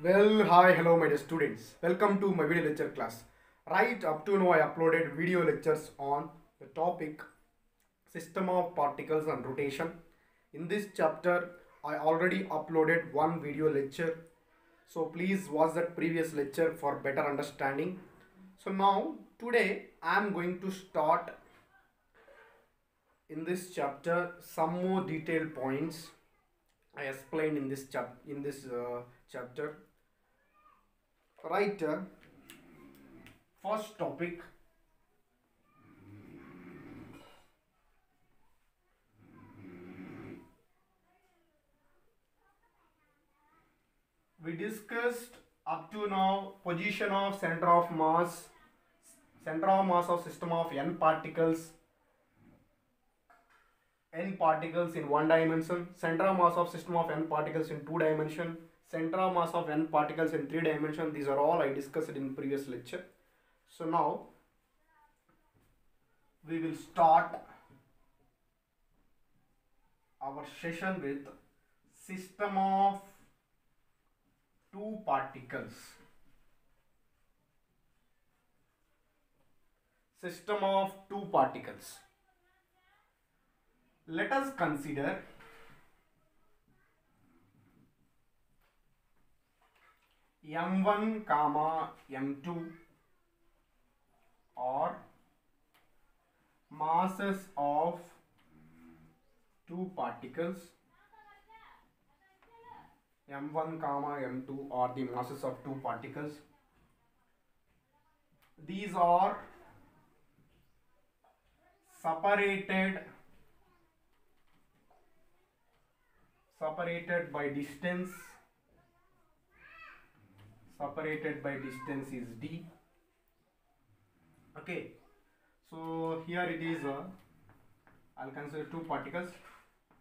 Well, hi, hello, my dear students. Welcome to my video lecture class. Right up to now, I uploaded video lectures on the topic system of particles and rotation. In this chapter, I already uploaded one video lecture. So please watch that previous lecture for better understanding. So now, today, I am going to start in this chapter some more detailed points I explained in this chapter. Right, first topic, we discussed up to now position of center of mass of system of n particles in one dimension, center of mass of system of n particles in two dimension, center of mass of n particles in three dimension. These are all I discussed in previous lecture. So now we will start our session with system of two particles. System of two particles. Let us consider m1 comma m2 or masses of two particles. m1 comma m2 are the masses of two particles. These are separated by distance. Separated by distance is d. Okay, so here it is, I'll consider two particles.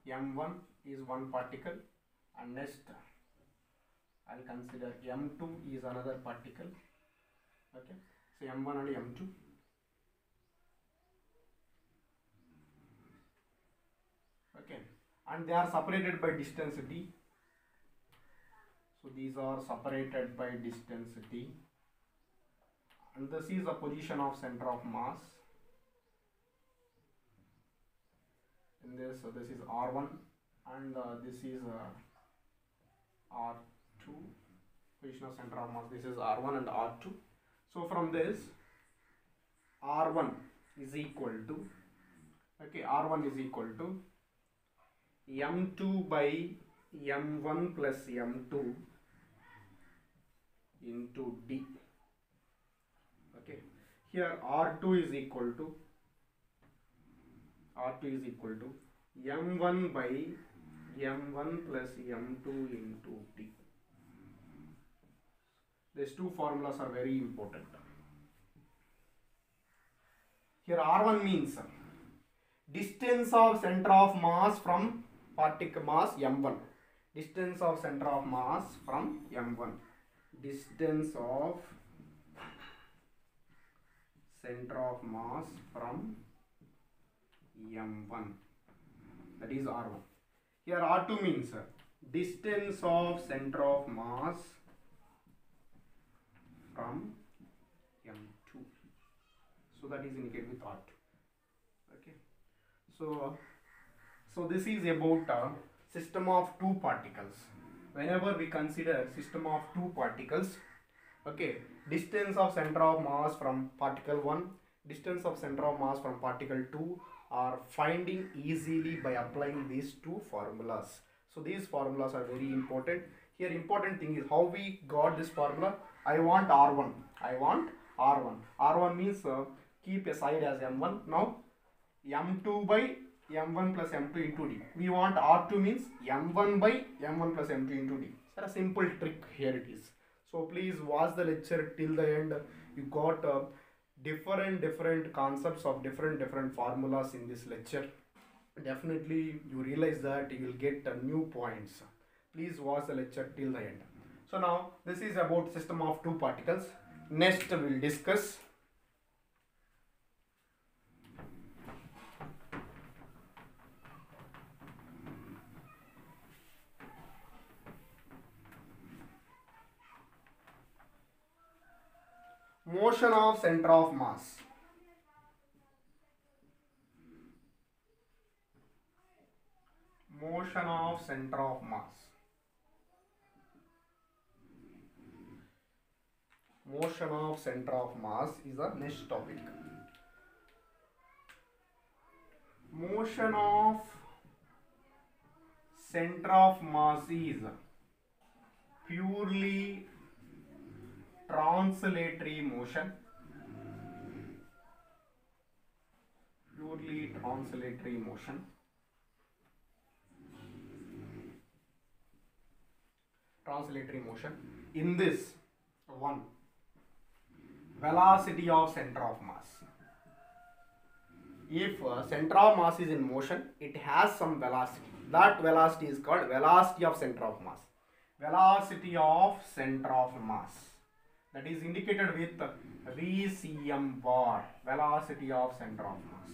m1 is one particle, and next I'll consider m2 is another particle. Okay, so m1 and m2. Okay, and they are separated by distance d. So these are separated by distance d, and this is the position of center of mass in this. So this is r1, and this is r2. Position of center of mass, this is r1 and r2. So from this, r1 is equal to, okay, r1 is equal to m2 by m1 plus m2 into d. Okay, here r2 is equal to m1 by m1 plus m2 into d. These two formulas are very important. Here R1 means distance of center of mass from particle mass m1. Distance of center of mass from m1. Distance of center of mass from m1. That is R1. Here R2 means distance of center of mass from m2. So that is indicated with R2. Okay. So this is about system of two particles. Whenever we consider system of two particles, okay, distance of center of mass from particle 1, distance of center of mass from particle 2 are finding easily by applying these two formulas. So these formulas are very important. Here important thing is how we got this formula. I want R1. R1 means keep aside as m1. Now m2 by m1 plus m2 into d. We want R2 means m1 by m1 plus m2 into d. So a simple trick here it is. So please watch the lecture till the end. You got different concepts of different formulas in this lecture. Definitely you realize that you will get new points. Please watch the lecture till the end. So now this is about system of two particles. Next we will discuss motion of center of mass. Motion of center of mass. Motion of center of mass is the next topic. Motion of center of mass is purely translatory motion. Purely translatory motion. Translatory motion. In this one, velocity of center of mass. If center of mass is in motion, it has some velocity. That velocity is called velocity of center of mass. Velocity of center of mass. That is indicated with VCM bar. Velocity of center of mass.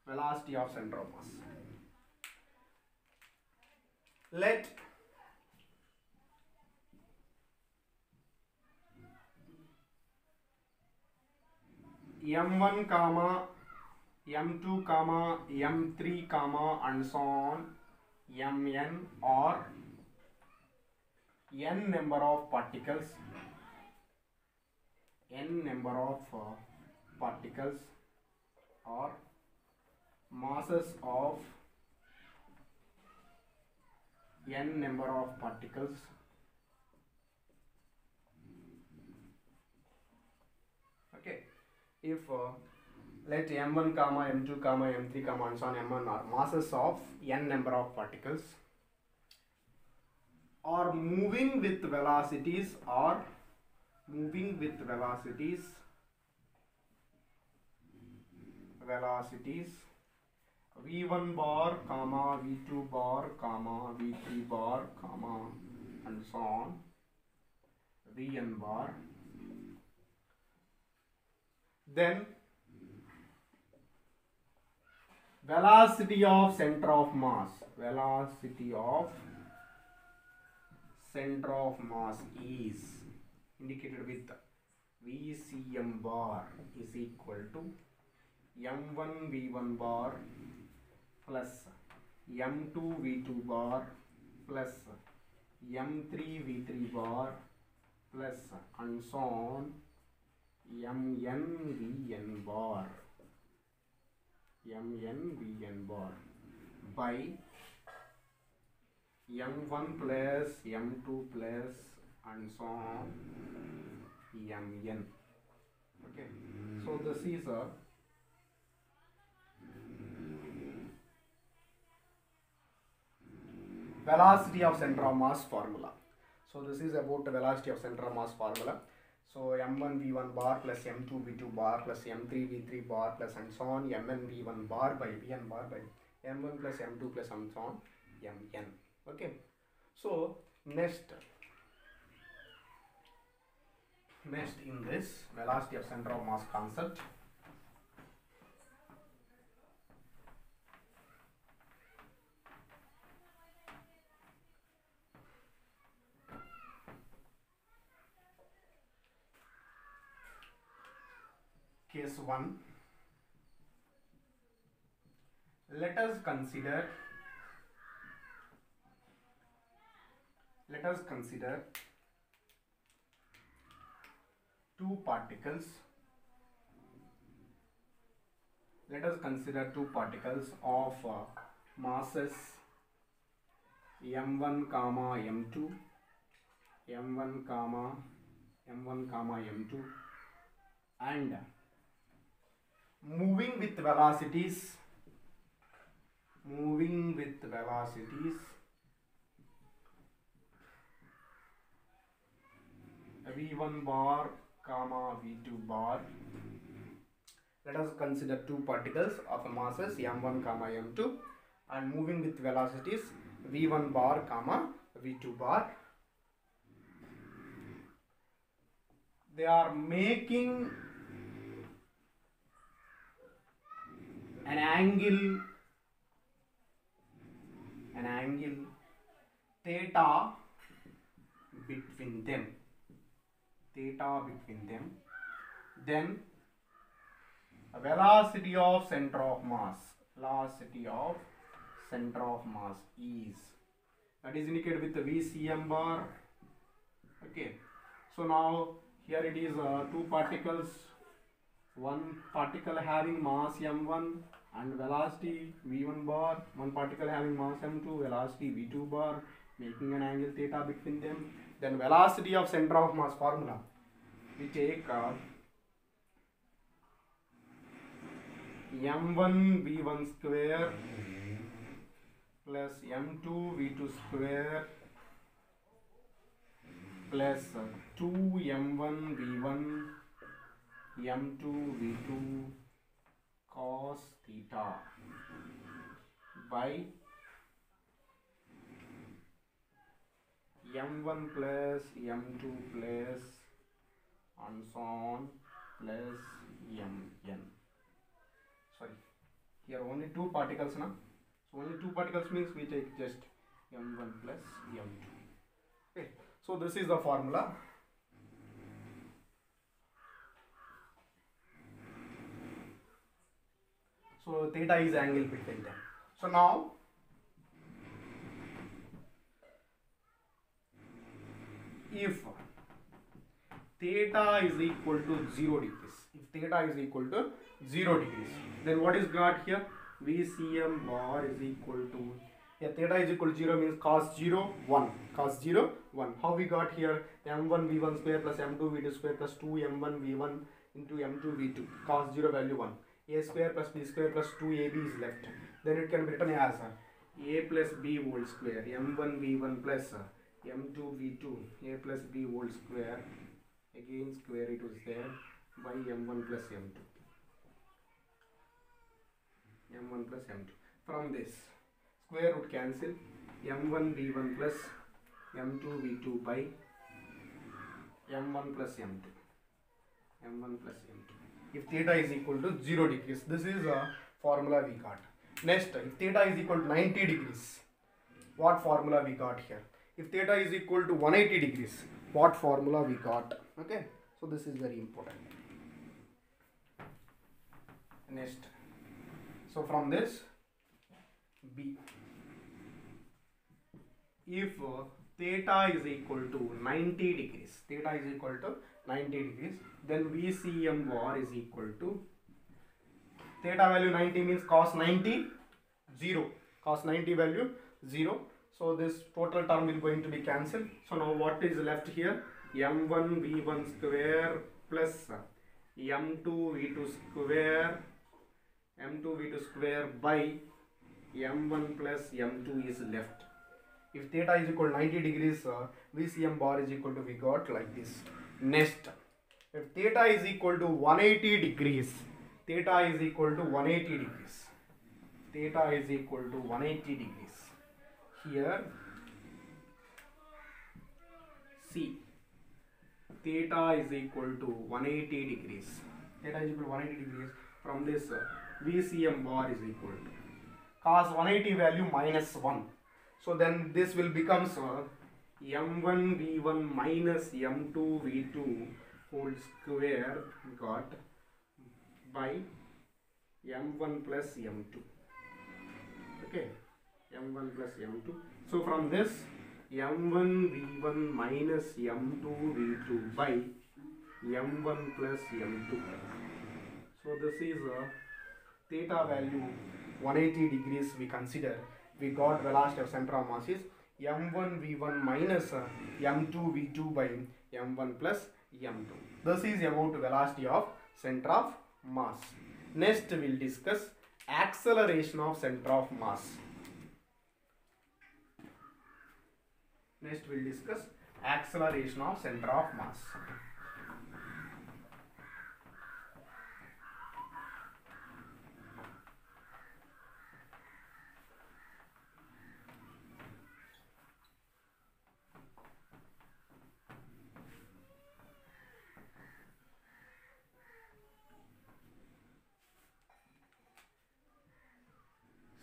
Velocity of center of mass. Let m1 comma m2 comma m3 comma and so on mn or n number of particles, n number of particles or masses of n number of particles okay. If let m1 comma m2 comma m3 comma and so on mn are masses of n number of particles are moving with velocities v1 bar comma v2 bar comma v3 bar comma and so on vn bar, then velocity of center of mass, is indicated with VCM bar is equal to m1 v1 bar plus m2 v2 bar plus m3 v3 bar plus and so on mn vn bar by m1 plus m2 plus and so on mn. Okay, so this is a velocity of center of mass formula. So this is about the velocity of center of mass formula. So m1 v1 bar plus m2 v2 bar plus m3 v3 bar plus and so on mn v1 bar by vn bar by m1 plus m2 plus and so on mn. Okay, so next in this velocity of center of mass concept, case 1, let us consider two particles. Let us consider two particles of masses m1 comma m2, m1 comma m2 and moving with velocities v1 bar comma v2 bar. Let us consider two particles of masses m1 comma m2 and moving with velocities v1 bar comma v2 bar. They are making an angle theta between them. theta between them, then velocity of center of mass, velocity of center of mass is, that is indicated with the VCM bar. Okay, so now here it is two particles, one particle having mass m1 and velocity v1 bar, one particle having mass m2, velocity v2 bar, making an angle theta between them. Then velocity of center of mass formula, we take m1 v1 square plus m2 v2 square plus 2 m1 v1 m2 v2 cos theta by m1 plus m2 plus and so on plus mn. Sorry, here only two particles now. So only two particles means we take just m1 plus m2. Okay, so this is the formula. So theta is angle between them. So now if theta is equal to 0 degrees, if theta is equal to 0 degrees, then what is got here? VCM bar is equal to, yeah, theta is equal to 0 means cos 0 1, cos 0 1. How we got here? m1 v1 square plus m2 v2 square plus 2 m1 v1 into m2 v2, cos 0 value 1. A square plus b square plus 2ab is left. Then it can be written as a plus b whole square, m1 v1 plus m2 v2, a plus b whole square, again square it was there, by m1 plus m2, m1 plus m2. From this square root cancel, m1 v1 plus m2 v2 by m1 plus m2, m1 plus m2. If theta is equal to 0 degrees, this is a formula we got. Next, if theta is equal to 90 degrees, what formula we got here? If theta is equal to 180 degrees, what formula we got? Okay, so this is very important. Next, so from this B, if theta is equal to 90 degrees, theta is equal to 90 degrees, then VCM bar is equal to, theta value 90 means cos 90 0, cos 90 value 0. So this total term will going to be cancelled. So now what is left here? m1 v1 square plus m2 v2 square, m2 v2 square by m1 plus m2 is left. If theta is equal to 90 degrees, VCM bar is equal to, we got like this. Next, if theta is equal to 180 degrees, theta is equal to 180 degrees, theta is equal to 180 degrees. Here, see, theta is equal to 180 degrees, theta is equal to 180 degrees. From this, VCM bar is equal to cos 180 value minus 1. So then this will become m1 v1 minus m2 v2 whole square got by m1 plus m2. Okay, m1 plus m2. So from this, m1 v1 minus m2 v2 by m1 plus m2. So this is theta value 180 degrees we consider. We got velocity of center of mass is m1 v1 minus m2 v2 by m1 plus m2. This is about velocity of center of mass. Next we will discuss acceleration of center of mass. Next we will discuss acceleration of center of mass.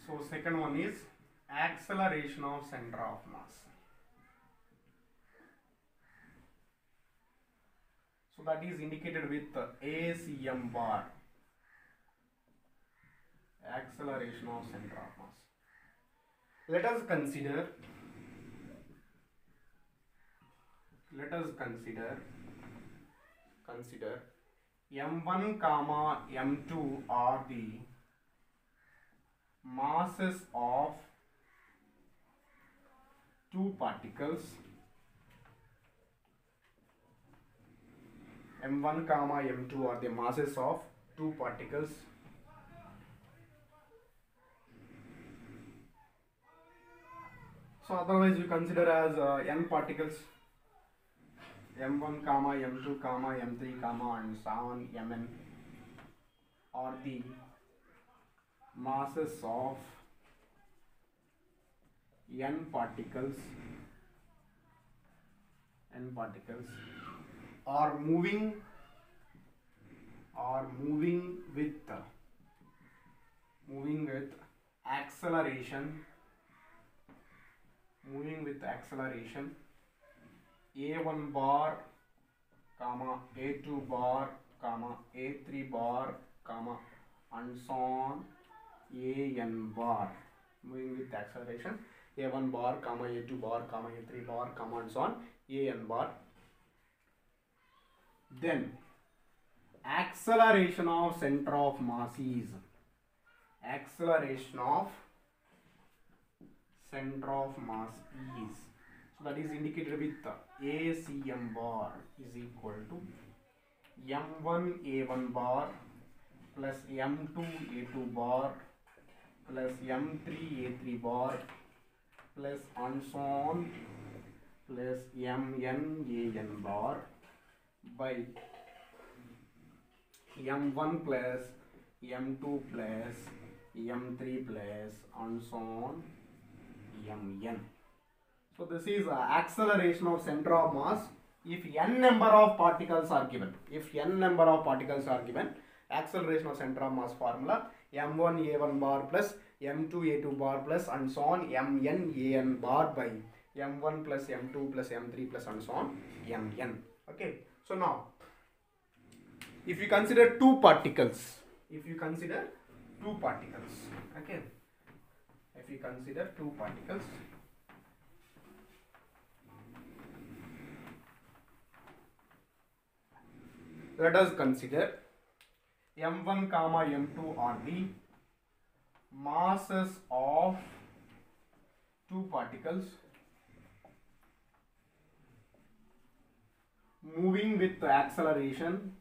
So second one is acceleration of center of mass. So that is indicated with ACM bar, acceleration of center of mass. Let us consider m1 comma m2 are the masses of two particles. m1 comma m2 are the masses of two particles. So otherwise we consider as n particles, m1 comma m2 comma m3 comma and so on mn are the masses of n particles are moving with acceleration a1 bar comma a2 bar comma a3 bar comma and so on an bar, moving with acceleration a1 bar comma a2 bar comma a3 bar comma and so on an bar. Then acceleration of center of mass is so that is indicated with ACM bar is equal to m1 a1 bar plus m2 a2 bar plus m3 a3 bar plus and so on plus mn an bar by m1 plus m2 plus m3 plus and so on mn. So this is acceleration of center of mass if n number of particles are given. Acceleration of center of mass formula m1 a1 bar plus m2 a2 bar plus and so on mn an bar by m1 plus m2 plus m3 plus and so on mn. Okay, so now if you consider two particles, okay, if you consider two particles, let us consider m1 comma m2 are the masses of two particles moving with acceleration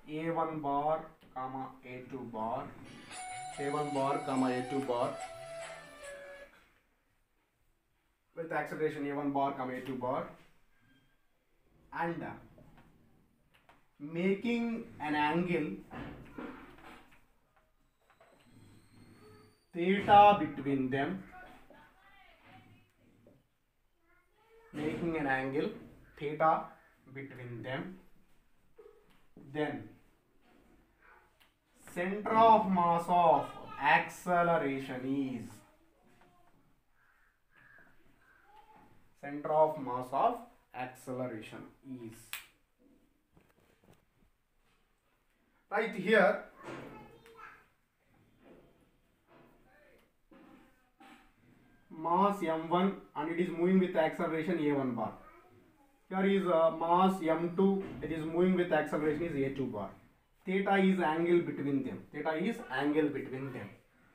a1 bar comma a2 bar with acceleration a1 bar comma a2 bar and making an angle theta between them, then center of mass of acceleration is right here mass m1 and it is moving with acceleration a1 bar. Here is mass m2, it is moving with acceleration is a2 bar. Theta is angle between them.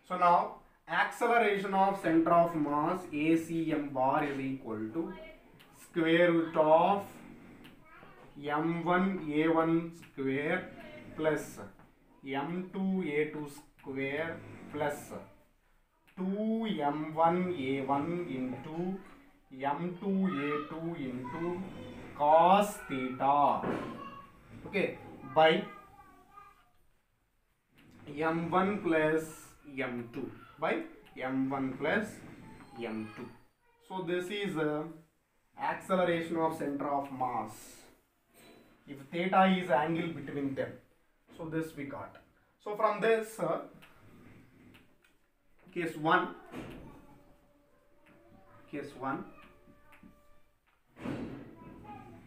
So now acceleration of center of mass ACM bar is equal to square root of m1 a1 square plus m2 a2 square plus 2m1 a1 into m2 a2 into cos theta, okay, by m1 plus m2 by m1 plus m2. So this is acceleration of center of mass if theta is angle between them. So this we got. So from this case 1,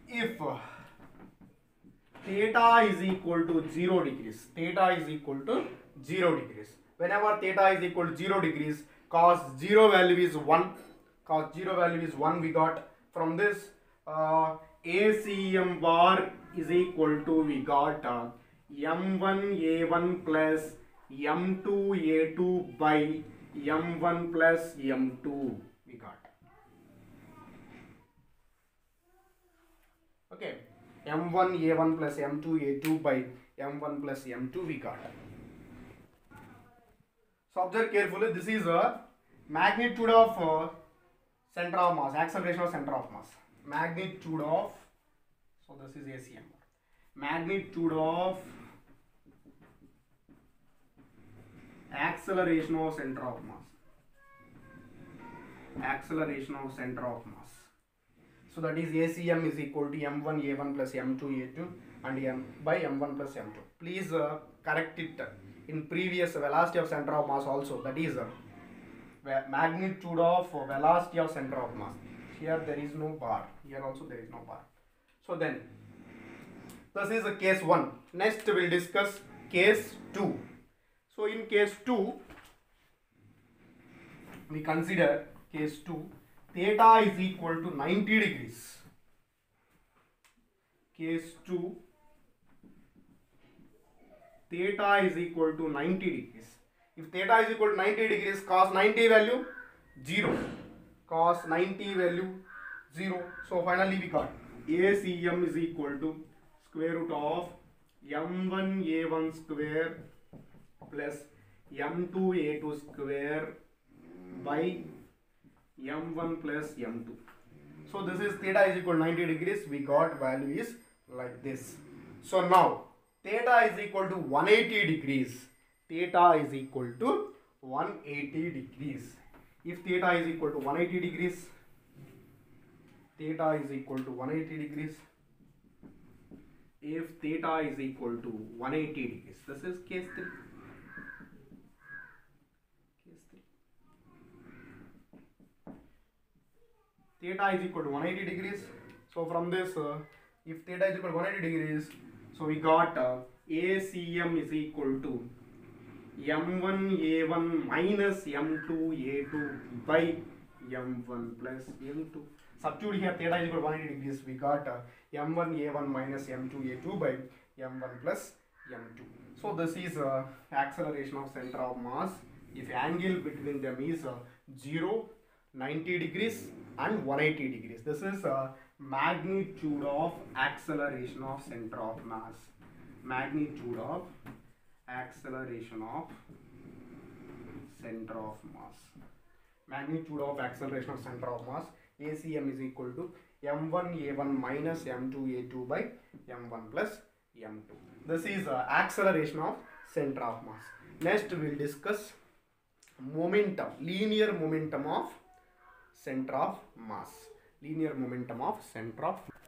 if theta is equal to 0 degrees, whenever theta is equal to 0 degrees, cos 0 value is 1, we got from this ACM bar is equal to, we got M1A1 plus M2A2 by M1 plus M2 we got. Okay, M1A1 plus M2A2 by M1 plus M2 we got. So observe carefully, this is a magnitude of center of mass, acceleration of center of mass. Magnitude of, so this is ACM. Magnitude of acceleration of center of mass. So that is ACM is equal to M1A1 plus M2A2 and M by M1 plus M2. Please correct it in previous velocity of center of mass also. That is magnitude of velocity of center of mass. Here there is no bar. Here also there is no bar. So then, this is a case 1. Next we will discuss case 2. So in case 2, we consider case 2, theta is equal to 90 degrees. Case 2, theta is equal to 90 degrees. If theta is equal to 90 degrees, cos 90 value 0. Cos 90 value 0. So finally we got ACM is equal to square root of M1A1 square plus M2A2 square by M1 plus M2. So this is theta is equal to 90 degrees. We got value is like this. So now theta is equal to 180 degrees. Theta is equal to 180 degrees. If theta is equal to 180 degrees, theta is equal to 180 degrees. If theta is equal to 180 degrees, this is case 3. Theta is equal to 180 degrees. So from this, if theta is equal to 180 degrees, so we got ACM is equal to M1A1 minus M2A2 by M1 plus M2. Substitute here theta is equal to 180 degrees. We got M1A1 minus M2A2 by M1 plus M2. So this is acceleration of center of mass if angle between them is 0, 90 degrees and 180 degrees. This is magnitude of acceleration of center of mass. Magnitude of acceleration of center of mass. Magnitude of acceleration of center of mass. ACM is equal to M1A1 minus M2A2 by M1 plus M2. This is acceleration of center of mass. Next we will discuss momentum, linear momentum of center of mass. Linear momentum of center of mass.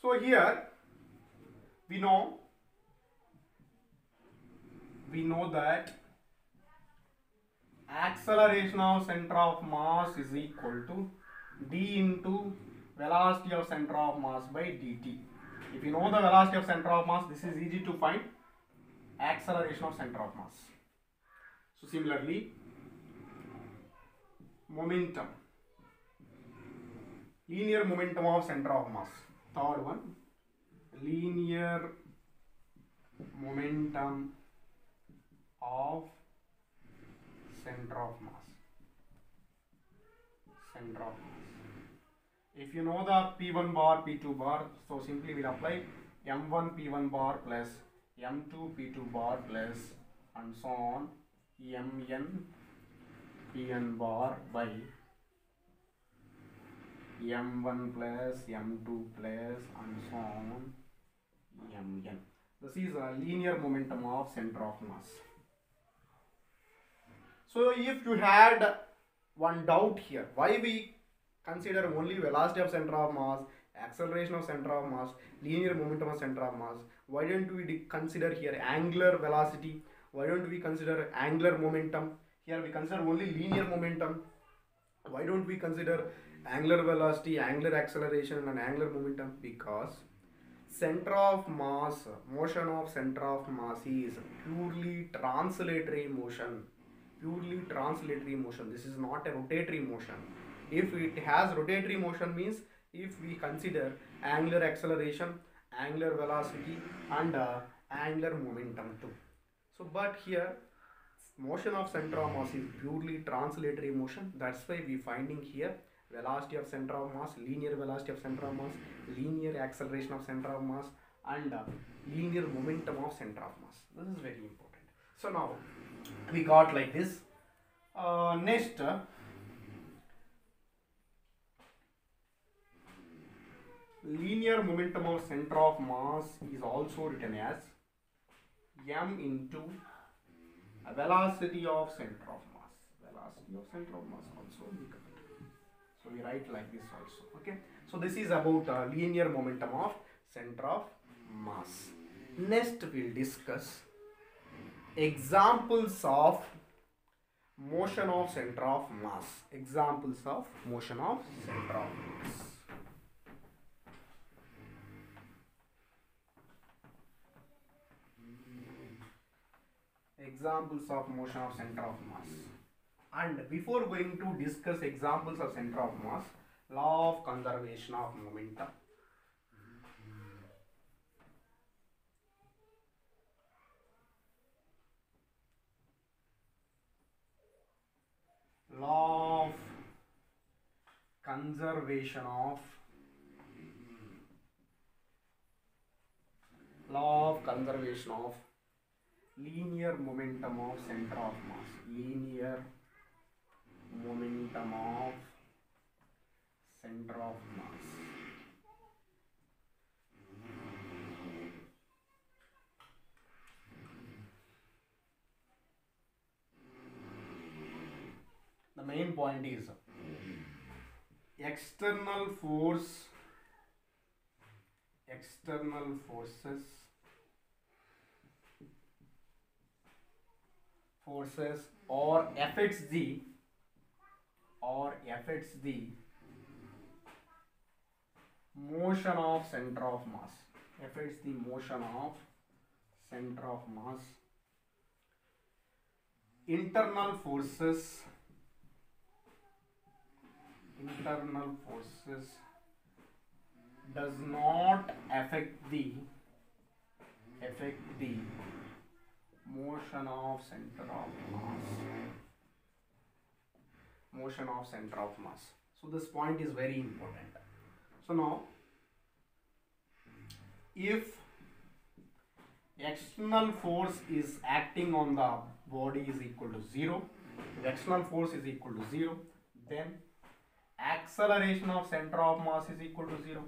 So here we know that acceleration of center of mass is equal to d into velocity of center of mass by dt. If you know the velocity of center of mass, this is easy to find acceleration of center of mass. So similarly, momentum, linear momentum of center of mass. Third one, linear momentum of center of mass. Center of mass. If you know the P1 bar, P2 bar, so simply we'll apply M1 P1 bar plus M2 P2 bar plus and so on Mn Pn bar by M1 plus M2 plus and so on Mn. This is a linear momentum of center of mass. So if you had one doubt here, why we consider only velocity of center of mass, acceleration of center of mass, linear momentum of center of mass. Why don't we consider here angular velocity? Why don't we consider angular momentum? Here we consider only linear momentum. Why don't we consider angular velocity, angular acceleration and angular momentum? Because center of mass, motion of center of mass is purely translatory motion. Purely translatory motion. This is not a rotatory motion. If it has rotatory motion means if we consider angular acceleration, angular velocity and angular momentum too. So but here motion of center of mass is purely translatory motion. That's why we finding here velocity of center of mass, linear velocity of center of mass, linear acceleration of center of mass and linear momentum of center of mass. This is very important. So now we got like this. Next linear momentum of center of mass is also written as m into velocity of center of mass. Velocity of center of mass also we got. So we write like this also. Okay. So this is about linear momentum of center of mass. Next we'll discuss examples of motion of center of mass. Examples of motion of center of mass. Examples of motion of center of mass. And before going to discuss examples of center of mass, law of conservation of momentum. Law of conservation of linear momentum of center of mass. Linear momentum of center of mass. The main point is external forces or affects the motion of center of mass. Affects the motion of center of mass. Internal forces does not affect the motion of center of mass. So this point is very important. So now if external force is acting on the body is equal to 0, if external force is equal to 0, then acceleration of center of mass is equal to 0.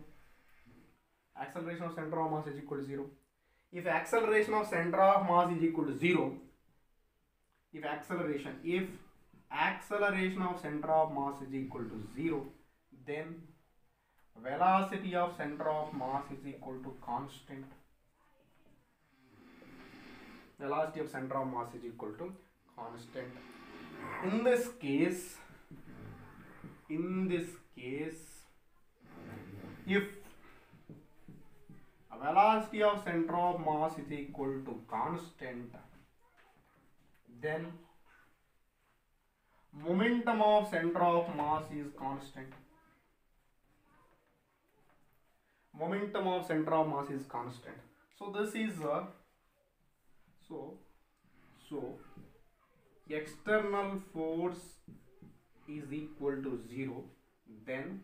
Acceleration of center of mass is equal to 0. If acceleration of center of mass is equal to 0, if acceleration of center of mass is equal to 0, then velocity of center of mass is equal to constant. Velocity of center of mass is equal to constant. In this case, if velocity of center of mass is equal to constant, then momentum of center of mass is constant. Momentum of center of mass is constant. So this is so external force is equal to 0, then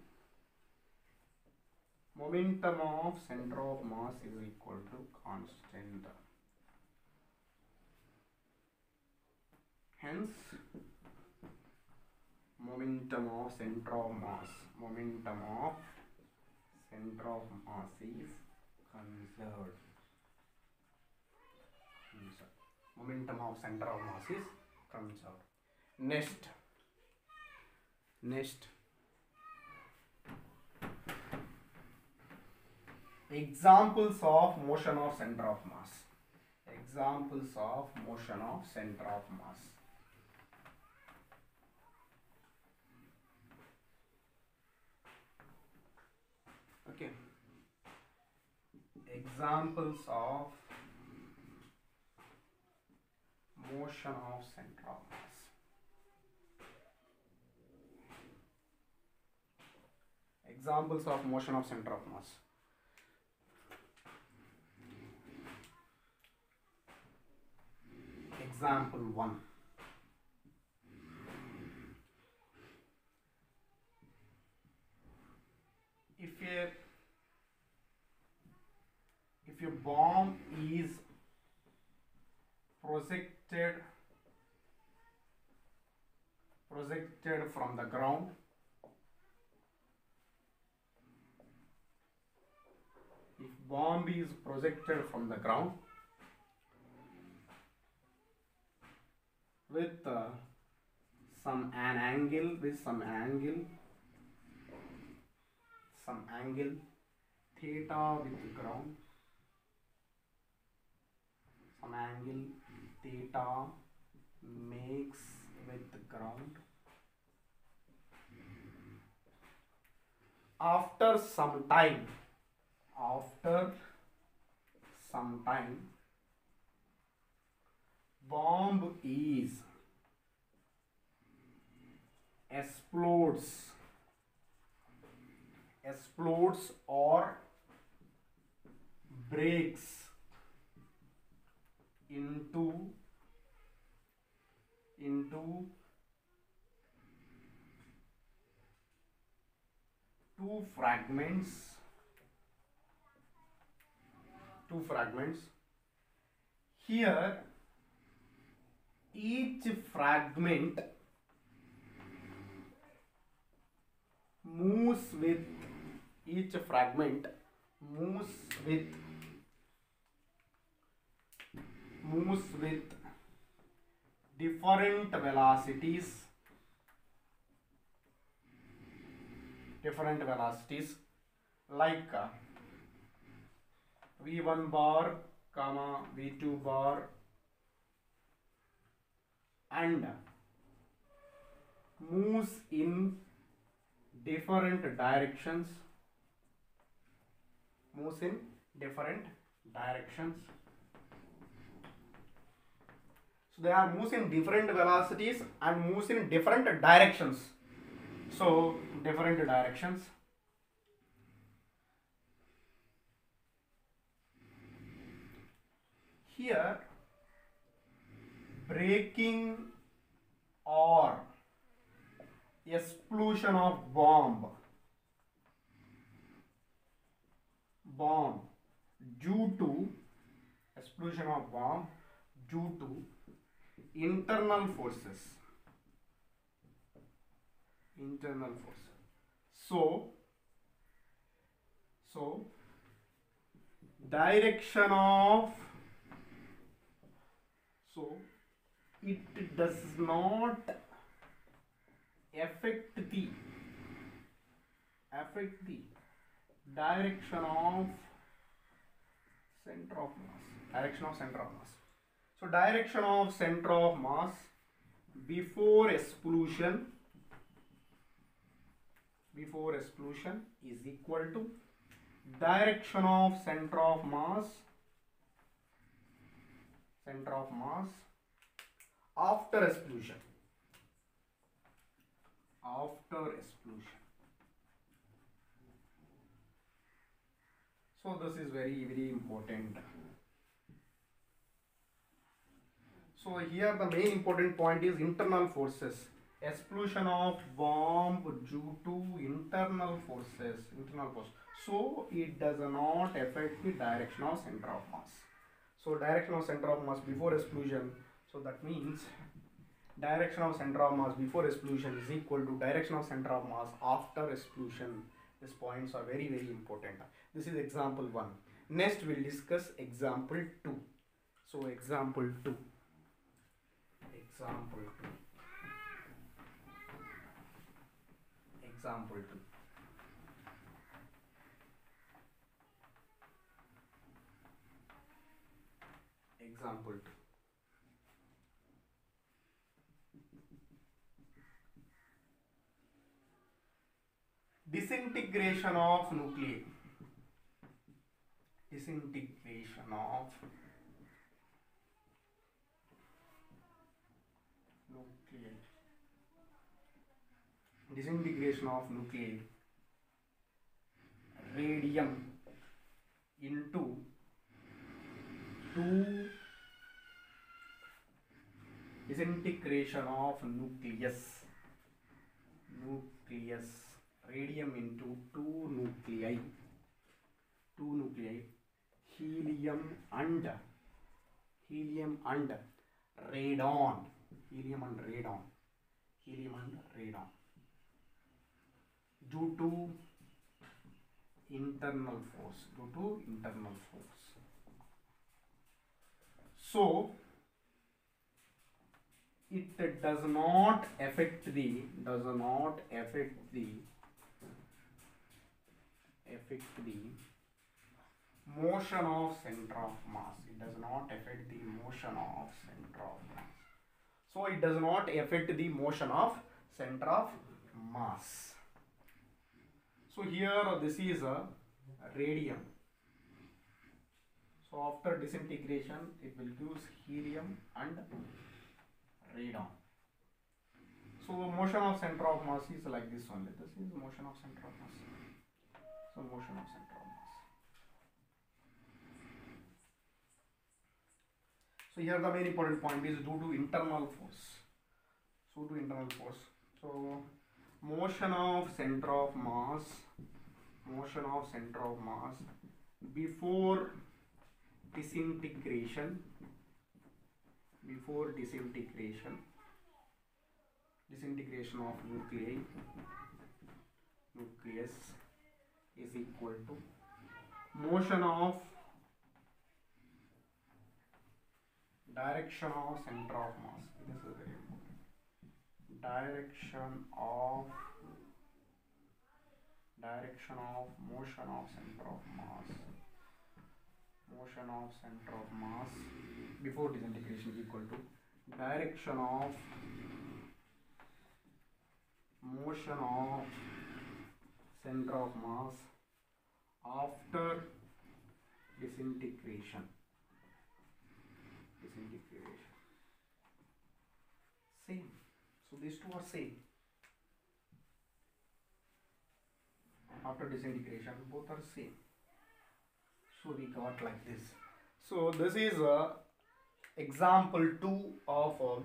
momentum of center of mass is equal to constant. Hence momentum of center of mass is conserved. Momentum of center of mass is conserved. Next Examples of motion of center of mass. Examples of motion of center of mass. Okay. Examples of motion of center of mass. Examples of motion of center of mass. Example 1. If a bomb is projected from the ground, if bomb is projected from the ground with some angle theta with ground, some angle theta makes with ground. After some time, bomb is explodes or breaks into two fragments. Here each fragment moves with different velocities like v1 bar comma v2 bar, and moves in different directions. So they are moves in different velocities and moves in different directions. So different directions. Here breaking or explosion of bomb due to internal forces. So direction of, so it does not affect the direction of center of mass. So direction of center of mass before explosion is equal to direction of center of mass after explosion. So this is very, very important. So here the main important point is internal forces. Explosion of bomb due to internal force. So it does not affect the direction of center of mass. So direction of center of mass before explosion. So that means direction of center of mass before explosion is equal to direction of center of mass after explosion. These points are very, very important. This is example 1. Next we will discuss example 2. So example 2. Example 2. Disintegration of nuclei. Disintegration of nuclei. Disintegration of nuclei. Radium into two. Disintegration of nucleus. Radium into two nuclei. Helium and radon. Due to internal force. So it does not affect the motion of center of mass. So it does not affect the motion of center of mass. So here this is a radium. So after disintegration it will give helium and radon. So motion of center of mass is like this only. This is motion of center of mass. So motion of center of mass. So here the main important point is due to internal force. So motion of center of mass before disintegration of nucleus is equal to motion of direction of center of mass. This is very important. Direction of motion of center of mass before disintegration is equal to direction of motion of center of mass after disintegration. Same. So these two are same. After disintegration both are same. So we got like this. So this is example 2 of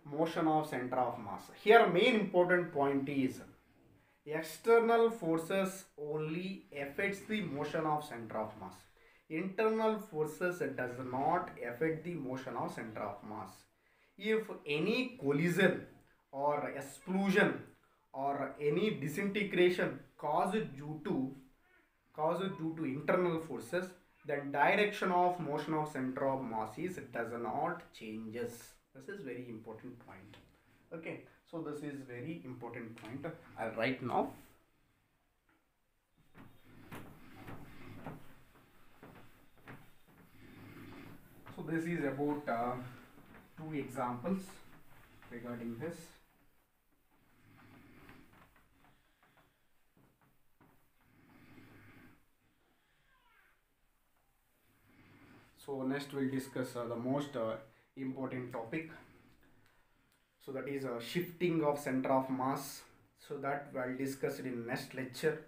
motion of center of mass. Here main important point is external forces only affects the motion of center of mass. Internal forces does not affect the motion of center of mass. If any collision or explosion or any disintegration caused due to internal forces, then direction of motion of center of mass does not changes. This is very important point. Okay, so this is very important point. I'll write now. So this is about 2 examples regarding this. So next we'll discuss the most important topic. So that is shifting of center of mass. So that we'll discuss it in next lecture.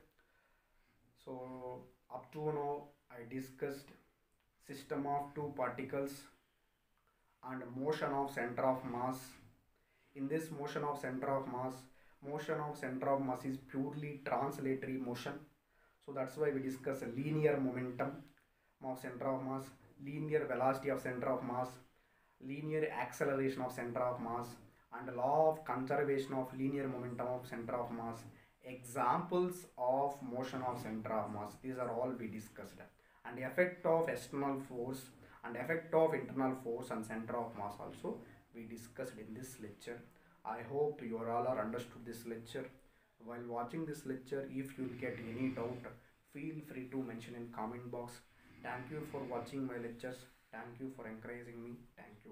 So up to now I discussed system of 2 particles and motion of center of mass. In this motion of center of mass is purely translatory motion. So that's why we discuss linear momentum of center of mass, linear velocity of center of mass, linear acceleration of center of mass, and law of conservation of linear momentum of center of mass, examples of motion of center of mass. These are all we discussed. And the effect of external force and effect of internal force and center of mass also we discussed in this lecture. I hope you all are understood this lecture. While watching this lecture, if you get any doubt, feel free to mention in comment box. Thank you for watching my lectures. Thank you for encouraging me. Thank you.